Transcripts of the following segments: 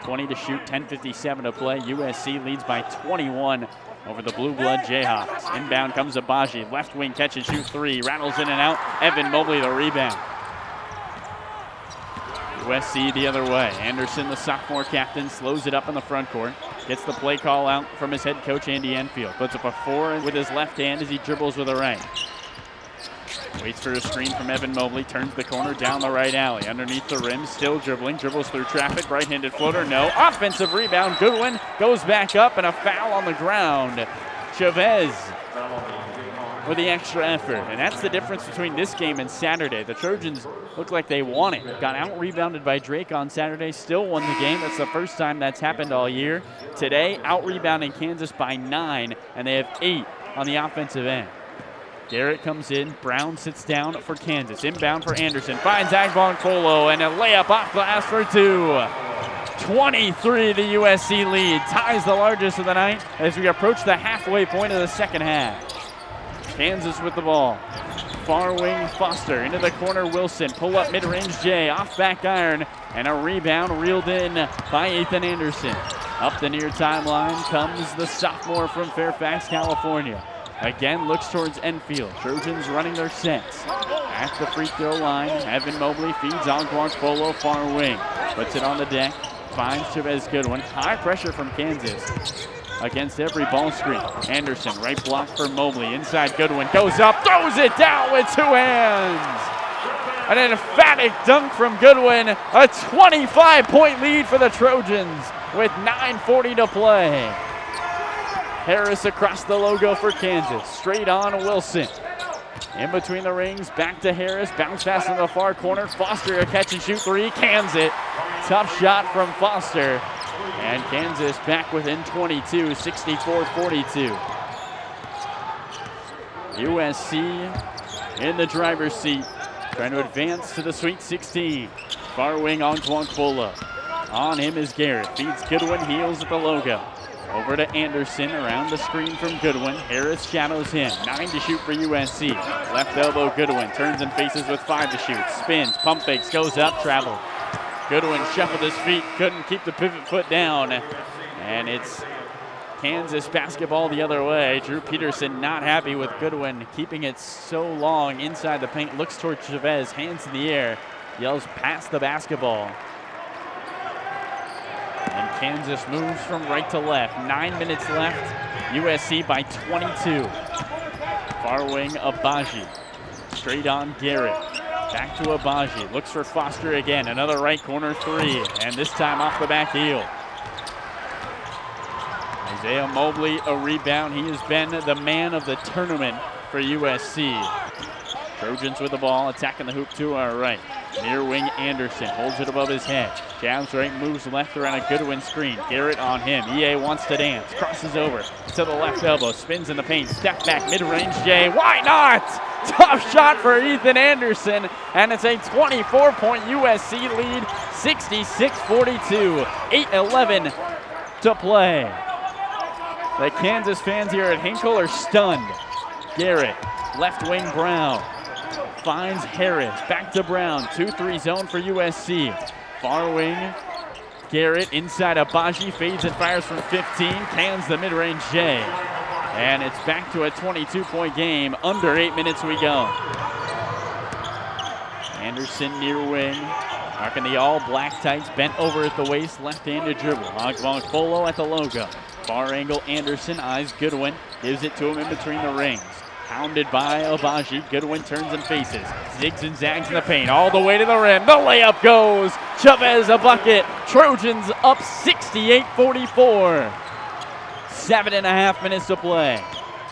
5:20 to shoot, 10:57 to play. USC leads by 21 over the Blue Blood Jayhawks. Inbound comes Abaji, left wing catch and shoot three, rattles in and out. Evan Mobley the rebound. USC the other way. Anderson, the sophomore captain, slows it up in the front court. Gets the play call out from his head coach, Andy Enfield. Puts up a 4 with his left hand as he dribbles with a right. Waits for a screen from Evan Mobley. Turns the corner down the right alley. Underneath the rim, still dribbling. Dribbles through traffic. Right-handed floater, no. Offensive rebound. Goodwin goes back up and a foul on the ground. Chavez with the extra effort. And that's the difference between this game and Saturday. The Trojans looked like they won it. Got out-rebounded by Drake on Saturday. Still won the game. That's the first time that's happened all year. Today, out-rebounding Kansas by 9, and they have 8 on the offensive end. Garrett comes in. Brown sits down for Kansas. Inbound for Anderson. Finds Agbonkolo and a layup off glass for 2. 23 the USC lead. Ties the largest of the night as we approach the halfway point of the second half. Kansas with the ball. Far wing Foster. Into the corner Wilson. Pull up mid-range Jay. Off back iron. And a rebound reeled in by Ethan Anderson. Up the near timeline comes the sophomore from Fairfax, California. Again looks towards Enfield. Trojans running their sets. At the free throw line, Evan Mobley feeds Agbonkolo far wing. Puts it on the deck. Finds Chavez Goodwin. High pressure from Kansas against every ball screen. Anderson, right block for Mobley. Inside Goodwin, goes up, throws it down with 2 hands. An emphatic dunk from Goodwin. A 25-point lead for the Trojans with 9:40 to play. Harris across the logo for Kansas. Straight on Wilson. In between the rings, back to Harris. Bounce pass in the far corner. Foster a catch and shoot 3. Cans it. Tough shot from Foster. And Kansas back within 22, 64-42. USC in the driver's seat, trying to advance to the Sweet 16. Far wing Agbonkolo. On him is Garrett. Feeds Goodwin, heels at the logo. Over to Anderson, around the screen from Goodwin. Harris shadows him. 9 to shoot for USC. Left elbow Goodwin, turns and faces with 5 to shoot. Spins, pump fakes, goes up, traveled. Goodwin shuffled his feet, couldn't keep the pivot foot down. And it's Kansas basketball the other way. Drew Peterson not happy with Goodwin keeping it so long inside the paint. Looks towards Chavez, hands in the air. Yells past the basketball. And Kansas moves from right to left. 9 minutes left. USC by 22. Far wing Abaji. Straight on Garrett. Back to Abaji. Looks for Foster again. Another right corner 3. And this time off the back heel. Isaiah Mobley a rebound. He has been the man of the tournament for USC. Trojans with the ball, attacking the hoop to our right. Near wing Anderson holds it above his head. Jabs right, moves left around a Goodwin screen. Garrett on him. EA wants to dance. Crosses over to the left elbow. Spins in the paint. Step back, mid-range Jay. Why not? Tough shot for Ethan Anderson. And it's a 24-point USC lead. 66-42. 8:11 to play. The Kansas fans here at Hinkle are stunned. Garrett, left wing Brown. Finds Harris, back to Brown, 2-3 zone for USC. Far wing, Garrett inside Abaji, fades and fires from 15, cans the mid-range J. And it's back to a 22-point game, under 8 minutes we go. Anderson near wing, rocking the all black tights, bent over at the waist, left-handed dribble. Agbonkolo at the logo. Far angle Anderson, eyes Goodwin, gives it to him in between the rings. Hounded by Abaji. Goodwin turns and faces. Zigs and zags in the paint. All the way to the rim. The layup goes. Chavez a bucket. Trojans up 68-44. 7.5 minutes to play.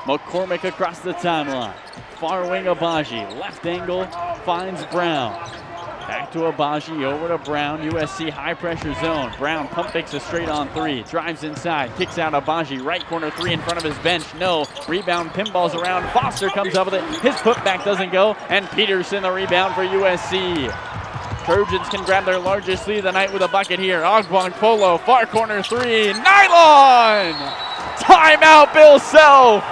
McCormick across the timeline. Far wing Abaji. Left angle finds Brown. Back to Abaji, over to Brown. USC high pressure zone. Brown pump fakes a straight on 3. Drives inside, kicks out Abaji. Right corner 3 in front of his bench. No. Rebound, pinballs around. Foster comes up with it. His putback doesn't go. And Peterson the rebound for USC. Trojans can grab their largest lead of the night with a bucket here. Agbonkolo, far corner 3. Nylon! Timeout, Bill Self.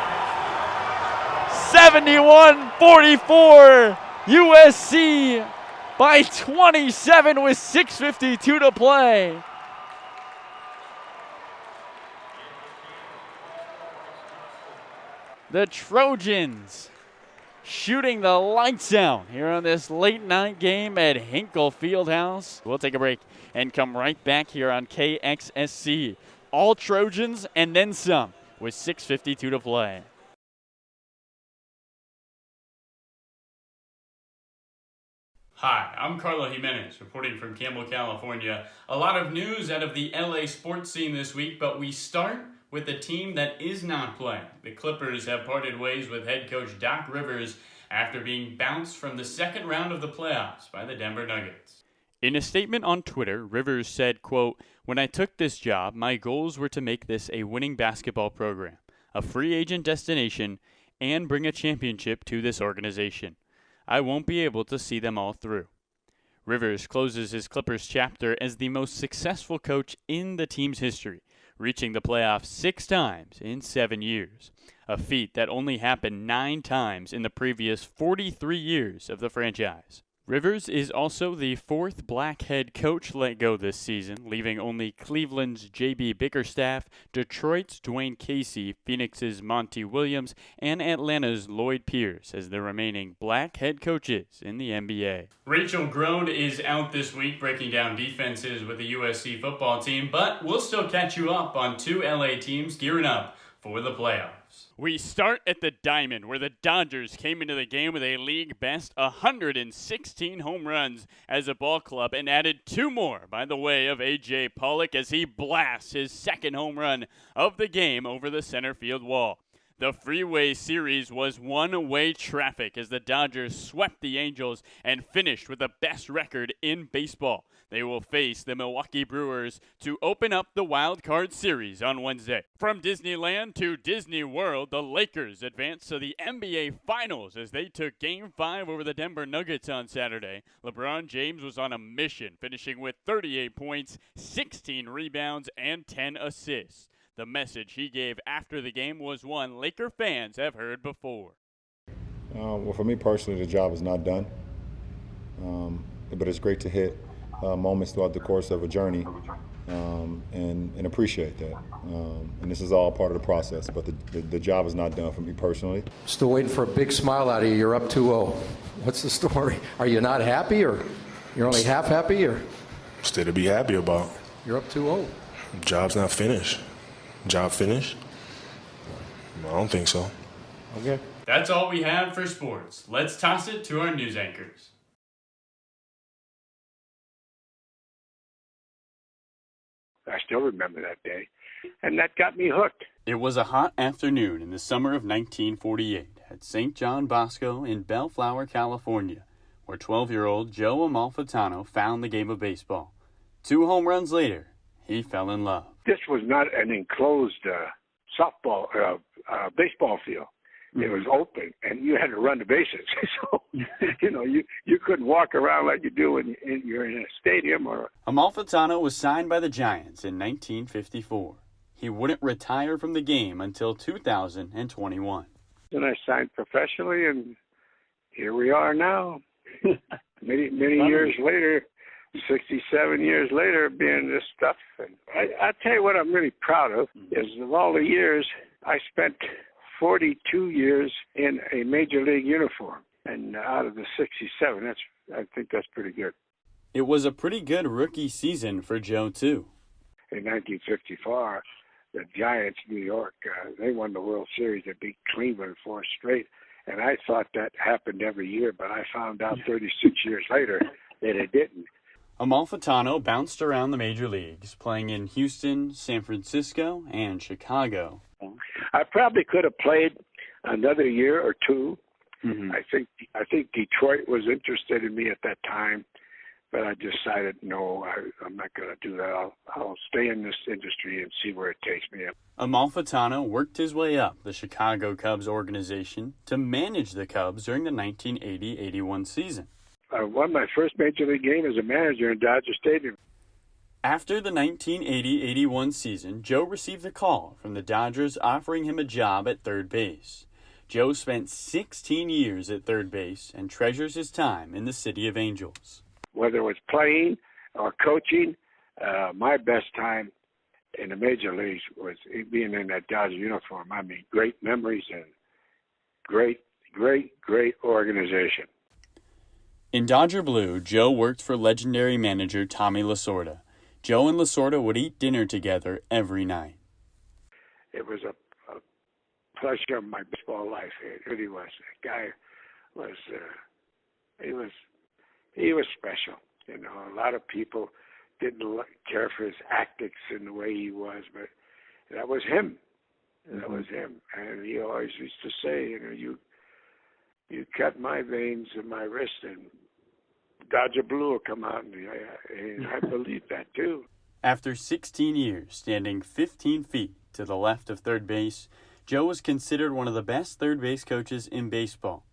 71-44. USC by 27 with 6:52 to play. The Trojans shooting the lights out here on this late night game at Hinkle Fieldhouse. We'll take a break and come right back here on KXSC. All Trojans and then some with 6:52 to play. Hi, I'm Carlo Jiménez, reporting from Campbell, California. A lot of news out of the LA sports scene this week, but we start with a team that is not playing. The Clippers have parted ways with head coach Doc Rivers after being bounced from the second round of the playoffs by the Denver Nuggets. In a statement on Twitter, Rivers said, quote, "When I took this job, my goals were to make this a winning basketball program, a free agent destination, and bring a championship to this organization. I won't be able to see them all through." Rivers closes his Clippers chapter as the most successful coach in the team's history, reaching the playoffs 6 times in 7 years, a feat that only happened 9 times in the previous 43 years of the franchise. Rivers is also the 4th black head coach let go this season, leaving only Cleveland's J.B. Bickerstaff, Detroit's Dwayne Casey, Phoenix's Monty Williams, and Atlanta's Lloyd Pierce as the remaining black head coaches in the NBA. Rachel Grode is out this week breaking down defenses with the USC football team, but we'll still catch you up on 2 LA teams gearing up for the playoffs. We start at the Diamond, where the Dodgers came into the game with a league-best 116 home runs as a ball club and added 2 more by the way of A.J. Pollock as he blasts his second home run of the game over the center field wall. The Freeway Series was one-way traffic as the Dodgers swept the Angels and finished with the best record in baseball. They will face the Milwaukee Brewers to open up the Wild Card Series on Wednesday. From Disneyland to Disney World, the Lakers advanced to the NBA Finals as they took Game 5 over the Denver Nuggets on Saturday. LeBron James was on a mission, finishing with 38 points, 16 rebounds, and 10 assists. The message he gave after the game was one Laker fans have heard before. Well, for me personally, the job is not done, but it's great to hit moments throughout the course of a journey and appreciate that. And this is all part of the process, but the job is not done for me personally. Still waiting for a big smile out of you. You're up 2-0. What's the story? Are you not happy, or you're only half happy, or? Still to be happy about. You're up 2-0. Job's not finished. Job finished? I don't think so. Okay. That's all we have for sports. Let's toss it to our news anchors. I still remember that day, and that got me hooked. It was a hot afternoon in the summer of 1948 at St. John Bosco in Bellflower, California, where 12-year-old Joe Amalfitano found the game of baseball. 2 home runs later, he fell in love. This was not an enclosed baseball field. It was open, and you had to run the bases. So, you couldn't walk around like you do when you're in a stadium. Amalfitano was signed by the Giants in 1954. He wouldn't retire from the game until 2021. Then I signed professionally, and here we are now. many years later, 67 years later, being this stuff. And I tell you what I'm really proud of is of all the years I spent 42 years in a major league uniform, and out of the 67, I think that's pretty good. It was a pretty good rookie season for Joe, too. In 1954, the Giants, New York, they won the World Series. They beat Cleveland 4 straight, and I thought that happened every year, but I found out 36 years later that it didn't. Amalfitano bounced around the major leagues, playing in Houston, San Francisco, and Chicago. I probably could have played another year or 2. Mm-hmm. I think Detroit was interested in me at that time, but I decided no, I'm not going to do that. I'll stay in this industry and see where it takes me. Amalfitano worked his way up the Chicago Cubs organization to manage the Cubs during the 1980-81 season. I won my first major league game as a manager in Dodger Stadium. After the 1980-81 season, Joe received a call from the Dodgers offering him a job at third base. Joe spent 16 years at third base and treasures his time in the City of Angels. Whether it was playing or coaching, my best time in the major leagues was being in that Dodger uniform. I mean, great memories, great, great, great organization. In Dodger Blue, Joe worked for legendary manager Tommy Lasorda. Joe and Lasorda would eat dinner together every night. It was a pleasure of my baseball life. It really was. The guy was, he was special. You know, a lot of people didn't care for his antics and the way he was, but that was him. That was him. And he always used to say, you know, you cut my veins in my wrist and Dodger Blue will come out, and I believe that too. After 16 years, standing 15 feet to the left of third base, Joe was considered one of the best third base coaches in baseball,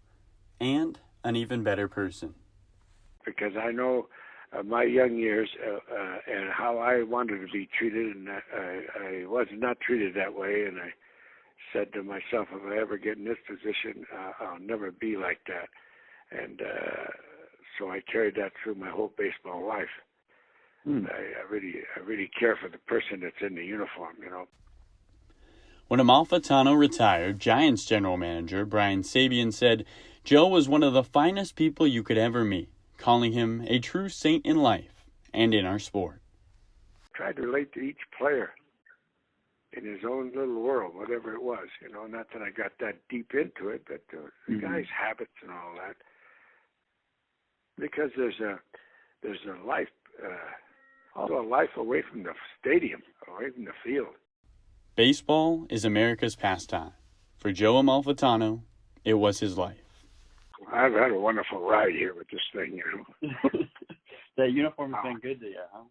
and an even better person. Because I know my young years and how I wanted to be treated, and I was not treated that way, and I said to myself, if I ever get in this position, I'll never be like that. And so I carried that through my whole baseball life. I really care for the person that's in the uniform, you know. When Amalfitano retired, Giants general manager Brian Sabean said Joe was one of the finest people you could ever meet, calling him a true saint in life and in our sport. Tried to relate to each player in his own little world, whatever it was, you know. Not that I got that deep into it, but the guy's habits and all that. Because there's a life, also a life away from the stadium, away from the field. Baseball is America's pastime. For Joe Amalfitano, it was his life. I've had a wonderful ride here with this thing, you know. That uniform has been good to you, huh?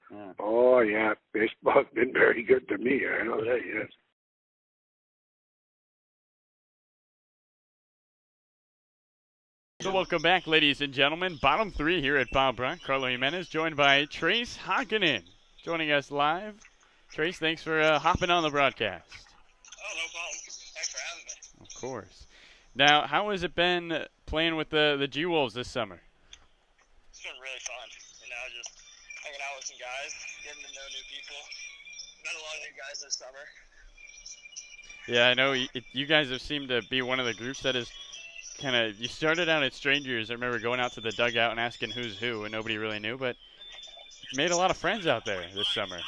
Yeah. Oh, yeah. Baseball's been very good to me. I know that, yes. So welcome back, ladies and gentlemen. Bottom three here at Bob Brock. Carlo Jiménez, joined by Trace Hakkinen, joining us live. Trace, thanks for hopping on the broadcast. Oh, no problem. Thanks for having me. Of course. Now, how has it been playing with the G-Wolves this summer? It's been really fun. You know, just hanging out with some guys, getting to know new people. Met a lot of new guys this summer. Yeah, I know you guys have seemed to be one of the groups that is kind of, you started out as strangers. I remember going out to the dugout and asking who's who, and nobody really knew, but made a lot of friends out there this summer. Oh, yeah.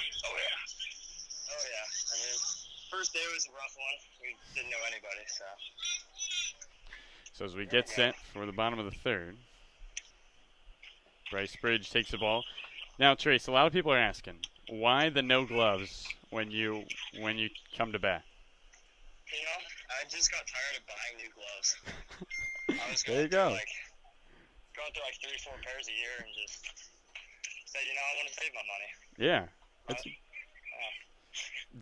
I mean, first day was a rough one. We didn't know anybody, so. So as we get set for the bottom of the third, Bryce Bridge takes the ball. Now, Trace, a lot of people are asking, why the no gloves when you come to bat? You know, I just got tired of buying new gloves. I was There you going go. through like 3-4 pairs a year and just said, you know, I want to save my money. Yeah.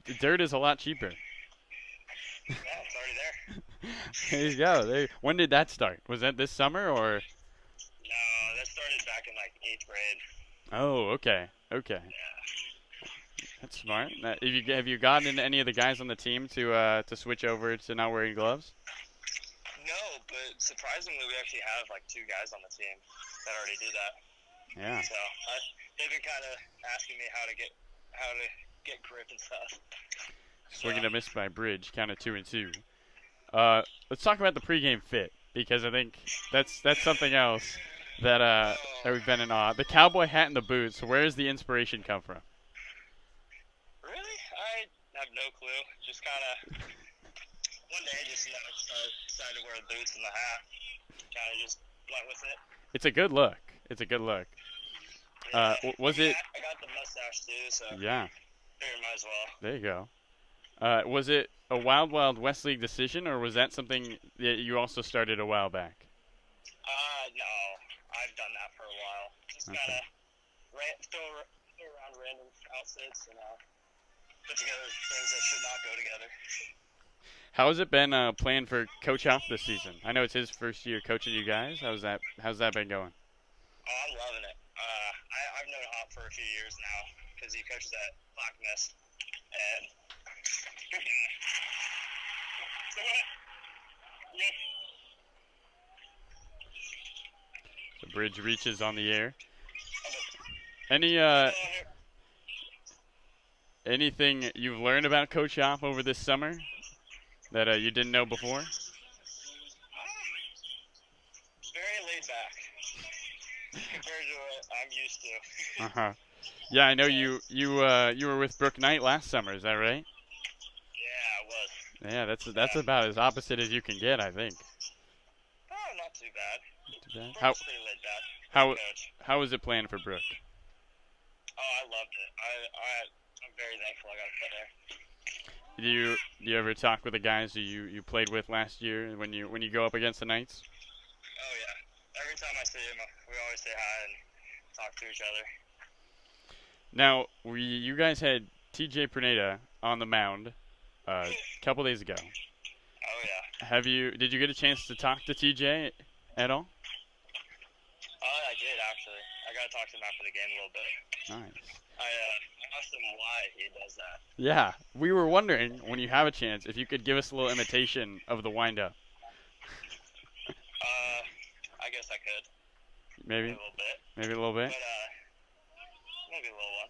The dirt is a lot cheaper. Yeah, it's already there. There you go. When did that start? Was that this summer or? No, that started back in like 8th grade. Oh, okay. Yeah. That's smart. Have you gotten any of the guys on the team to switch over to not wearing gloves? No, but surprisingly, we actually have like 2 guys on the team that already do that. Yeah. So they've been kind of asking me how to get grip and stuff. Swinging a miss by Bridge, count of 2-2. Let's talk about the pregame fit, because I think that's something else that we've been in awe. The cowboy hat and the boots. Where does the inspiration come from? Really? I have no clue. Just kind of one day, just decided to wear the boots and the hat. Kind of just went with it. It's a good look. Yeah. Was it? I got the mustache too, so Yeah. figured might as well. There you go. Was it a Wild Wild West League decision, or was that something that you also started a while back? No, I've done that for a while. Just kind of throw around random outfits and put together things that should not go together. How has it been playing for Coach Hoff this season? I know it's his first year coaching you guys. How's that been going? Oh, I'm loving it. I've known Hop for a few years now because he coaches at Black Mist, and good guy. So The Bridge reaches on the air. Anything you've learned about Coach Hoff over this summer that you didn't know before? compared to what I'm used to. Uh-huh. Yeah, I know you were with Brooke Knight last summer, is that right? Yeah, I was. Yeah, that's about as opposite as you can get, I think. Oh, not too bad. Too bad. Brooke's pretty laid back. Good coach. How was it playing for Brooke? Oh, I loved it. I'm very thankful I got to play there. Do you ever talk with the guys who you played with last year when you go up against the Knights? Oh yeah. Every time I see him, we always say hi and talk to each other. Now, you guys had TJ Perneda on the mound a couple days ago. Oh yeah. Did you get a chance to talk to TJ at all? I did actually. I got to talk to him after the game a little bit. Nice. I asked him why he does that. Yeah, we were wondering when you have a chance if you could give us a little imitation of the windup. I guess I could. Maybe. A little bit. Maybe a little bit. But maybe a little one.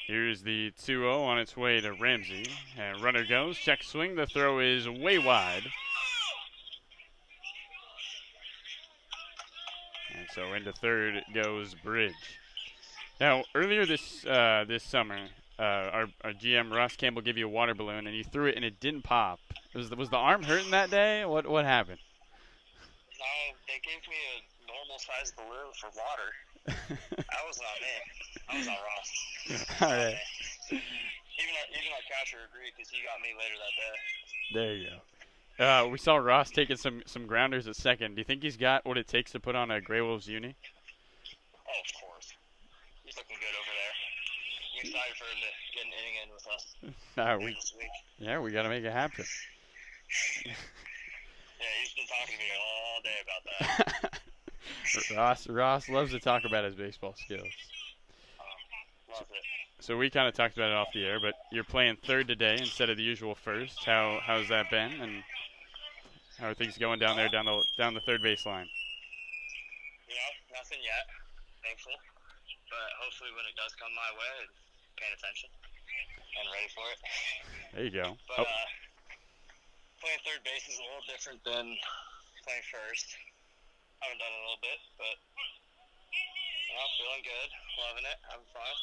Here's the 2-0 on its way to Ramsey. And runner goes, check swing. The throw is way wide. And so into third goes Bridge. Now, earlier this summer, our GM Ross Campbell gave you a water balloon, and you threw it and it didn't pop. Was the arm hurting that day? What happened? No, they gave me a normal sized balloon for water. That was not me. That was not Ross. All right. Even our catcher agreed because he got me later that day. There you go. We saw Ross taking some grounders at second. Do you think he's got what it takes to put on a Grey Wolves uni? Oh, of course. He's looking good over there. I'm excited for him to get an inning in with us this week. Yeah, we got to make it happen. Yeah, he's been talking to me all day about that. Ross loves to talk about his baseball skills. Love it. So we kind of talked about it off the air, but you're playing third today instead of the usual first. How's that been, and how are things going down there down the third baseline? You know, nothing yet. Thankful, but hopefully when it does come my way, I'm paying attention and ready for it. There you go. But playing third base is a little different than playing first. I haven't done it a little bit, but feeling good, loving it, having fun.